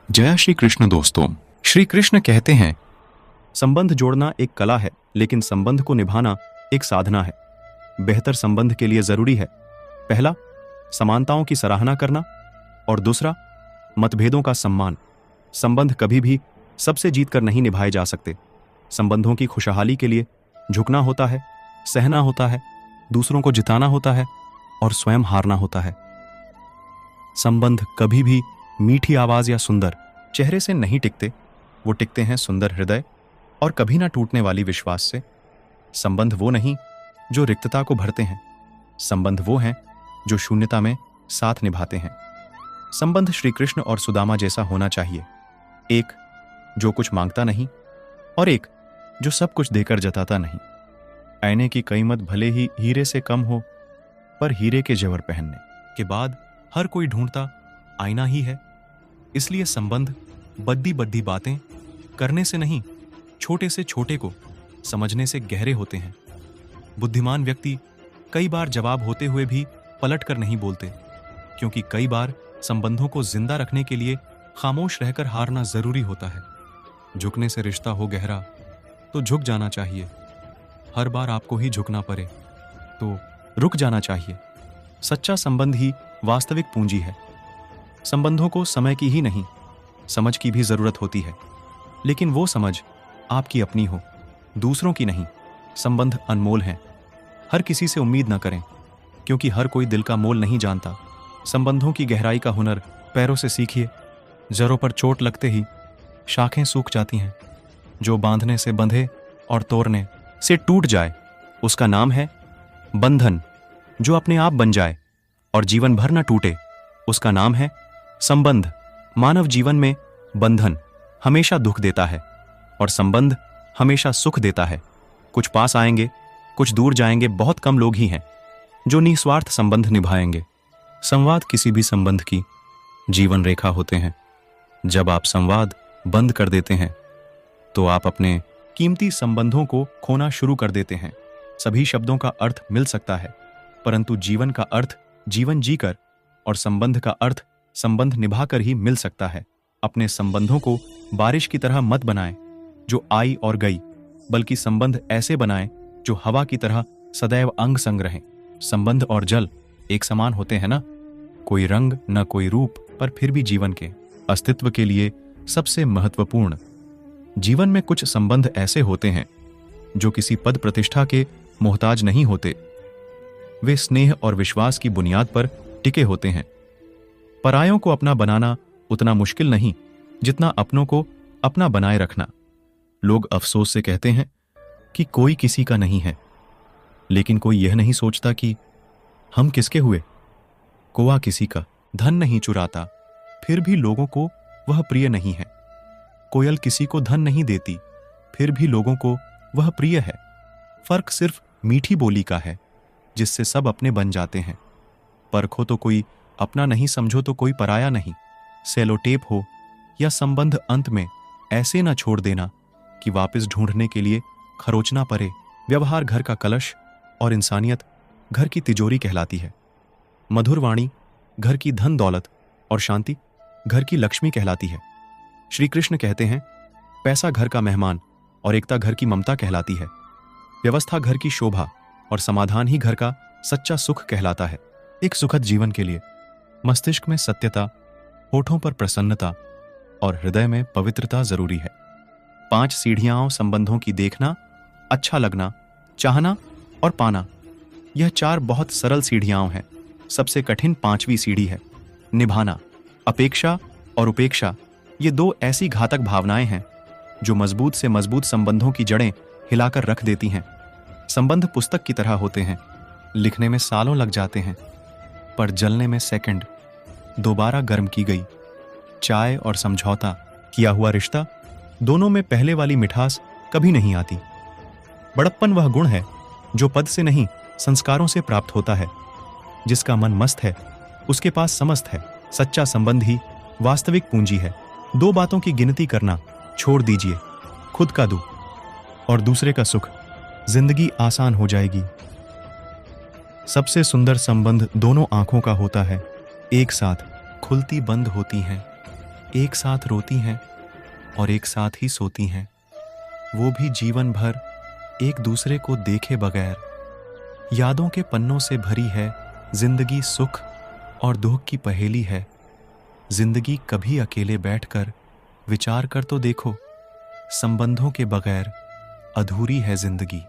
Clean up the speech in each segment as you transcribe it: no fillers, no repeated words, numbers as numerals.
जय श्री कृष्ण दोस्तों। श्री कृष्ण कहते हैं, संबंध जोड़ना एक कला है, लेकिन संबंध को निभाना एक साधना है। बेहतर संबंध के लिए जरूरी है, पहला, समानताओं की सराहना करना, और दूसरा, मतभेदों का सम्मान। संबंध कभी भी सबसे जीतकर नहीं निभाए जा सकते। संबंधों की खुशहाली के लिए झुकना होता है, सहना होता है, दूसरों को जिताना होता है और स्वयं हारना होता है। संबंध कभी भी मीठी आवाज या सुंदर चेहरे से नहीं टिकते, वो टिकते हैं सुंदर हृदय और कभी ना टूटने वाली विश्वास से। संबंध वो नहीं जो रिक्तता को भरते हैं, संबंध वो हैं जो शून्यता में साथ निभाते हैं। संबंध श्री कृष्ण और सुदामा जैसा होना चाहिए, एक जो कुछ मांगता नहीं और एक जो सब कुछ देकर जताता नहीं। आईने की कीमत भले ही हीरे से कम हो, पर हीरे के जेवर पहनने के बाद हर कोई ढूंढता आईना ही है। इसलिए संबंध बड्डी बड्डी बातें करने से नहीं, छोटे से छोटे को समझने से गहरे होते हैं। बुद्धिमान व्यक्ति कई बार जवाब होते हुए भी पलट कर नहीं बोलते, क्योंकि कई बार संबंधों को जिंदा रखने के लिए खामोश रहकर हारना जरूरी होता है। झुकने से रिश्ता हो गहरा तो झुक जाना चाहिए। हर बार आपको ही झुकना पड़े तो रुक जाना चाहिए। सच्चा संबंध ही वास्तविक पूंजी है। संबंधों को समय की ही नहीं, समझ की भी जरूरत होती है, लेकिन वो समझ आपकी अपनी हो, दूसरों की नहीं। संबंध अनमोल हैं, हर किसी से उम्मीद न करें, क्योंकि हर कोई दिल का मोल नहीं जानता। संबंधों की गहराई का हुनर पैरों से सीखिए। जड़ों पर चोट लगते ही शाखें सूख जाती हैं। जो बांधने से बंधे और तोड़ने से टूट जाए, उसका नाम है बंधन। जो अपने आप बन जाए और जीवन भर न टूटे, उसका नाम है संबंध। मानव जीवन में बंधन हमेशा दुख देता है और संबंध हमेशा सुख देता है। कुछ पास आएंगे, कुछ दूर जाएंगे। बहुत कम लोग ही हैं जो निस्वार्थ संबंध निभाएंगे। संवाद किसी भी संबंध की जीवन रेखा होते हैं। जब आप संवाद बंद कर देते हैं तो आप अपने कीमती संबंधों को खोना शुरू कर देते हैं। सभी शब्दों का अर्थ मिल सकता है, परंतु जीवन का अर्थ जीवन जीकर और संबंध का अर्थ संबंध निभाकर ही मिल सकता है। अपने संबंधों को बारिश की तरह मत बनाएं जो आई और गई, बल्कि संबंध ऐसे बनाएं जो हवा की तरह सदैव अंग संग रहें। संबंध और जल एक समान होते हैं ना, कोई रंग न कोई रूप, पर फिर भी जीवन के अस्तित्व के लिए सबसे महत्वपूर्ण। जीवन में कुछ संबंध ऐसे होते हैं जो किसी पद प्रतिष्ठा के मोहताज नहीं होते। वे स्नेह और विश्वास की बुनियाद पर टिके होते हैं। परायों को अपना बनाना उतना मुश्किल नहीं जितना अपनों को अपना बनाए रखना। लोग अफसोस से कहते हैं कि कोई किसी का नहीं है, लेकिन कोई यह नहीं सोचता कि हम किसके हुए। कौवा किसी का धन नहीं चुराता, फिर भी लोगों को वह प्रिय नहीं है। कोयल किसी को धन नहीं देती, फिर भी लोगों को वह प्रिय है। फर्क सिर्फ मीठी बोली का है, जिससे सब अपने बन जाते हैं। परखो तो कोई अपना नहीं, समझो तो कोई पराया नहीं। सेलोटेप हो या संबंध अंत में ऐसे ना छोड़ देना कि वापस ढूंढने के लिए खरोचना पड़े। व्यवहार घर का कलश और इंसानियत घर की तिजोरी कहलाती है। मधुर वाणी घर की धन दौलत और शांति घर की लक्ष्मी कहलाती है। श्री कृष्ण कहते हैं, पैसा घर का मेहमान और एकता घर की ममता कहलाती है। व्यवस्था घर की शोभा और समाधान ही घर का सच्चा सुख कहलाता है। एक सुखद जीवन के लिए मस्तिष्क में सत्यता, होठों पर प्रसन्नता और हृदय में पवित्रता जरूरी है। 5 सीढ़ियां संबंधों की देखना, अच्छा लगना, चाहना और पाना। यह 4 बहुत सरल सीढ़ियां हैं। सबसे कठिन 5वीं सीढ़ी है निभाना। अपेक्षा और उपेक्षा, ये 2 ऐसी घातक भावनाएं हैं जो मजबूत से मजबूत संबंधों की जड़ें हिलाकर रख देती हैं। संबंध पुस्तक की तरह होते हैं, लिखने में सालों लग जाते हैं, पर जलने में सेकंड। दोबारा गर्म की गई चाय और समझौता किया हुआ रिश्ता, दोनों में पहले वाली मिठास कभी नहीं आती। बड़प्पन वह गुण है जो पद से नहीं, संस्कारों से प्राप्त होता है। जिसका मन मस्त है उसके पास समस्त है। सच्चा संबंध ही वास्तविक पूंजी है। 2 बातों की गिनती करना छोड़ दीजिए, खुद का दुख और दूसरे का सुख। जिंदगी आसान हो जाएगी। सबसे सुंदर संबंध दोनों आंखों का होता है, एक साथ खुलती बंद होती हैं। एक साथ रोती हैं और एक साथ ही सोती हैं, वो भी जीवन भर एक दूसरे को देखे बगैर। यादों के पन्नों से भरी है जिंदगी, सुख और दुख की पहेली है। जिंदगी कभी अकेले बैठकर विचार कर तो देखो, संबंधों के बगैर अधूरी है जिंदगी।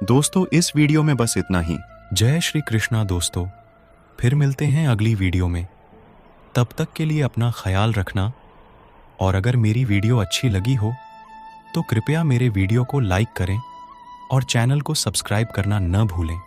दोस्तों, इस वीडियो में बस इतना ही। जय श्री कृष्णा दोस्तों, फिर मिलते हैं अगली वीडियो में। तब तक के लिए अपना ख्याल रखना, और अगर मेरी वीडियो अच्छी लगी हो तो कृपया मेरे वीडियो को लाइक करें और चैनल को सब्सक्राइब करना न भूलें।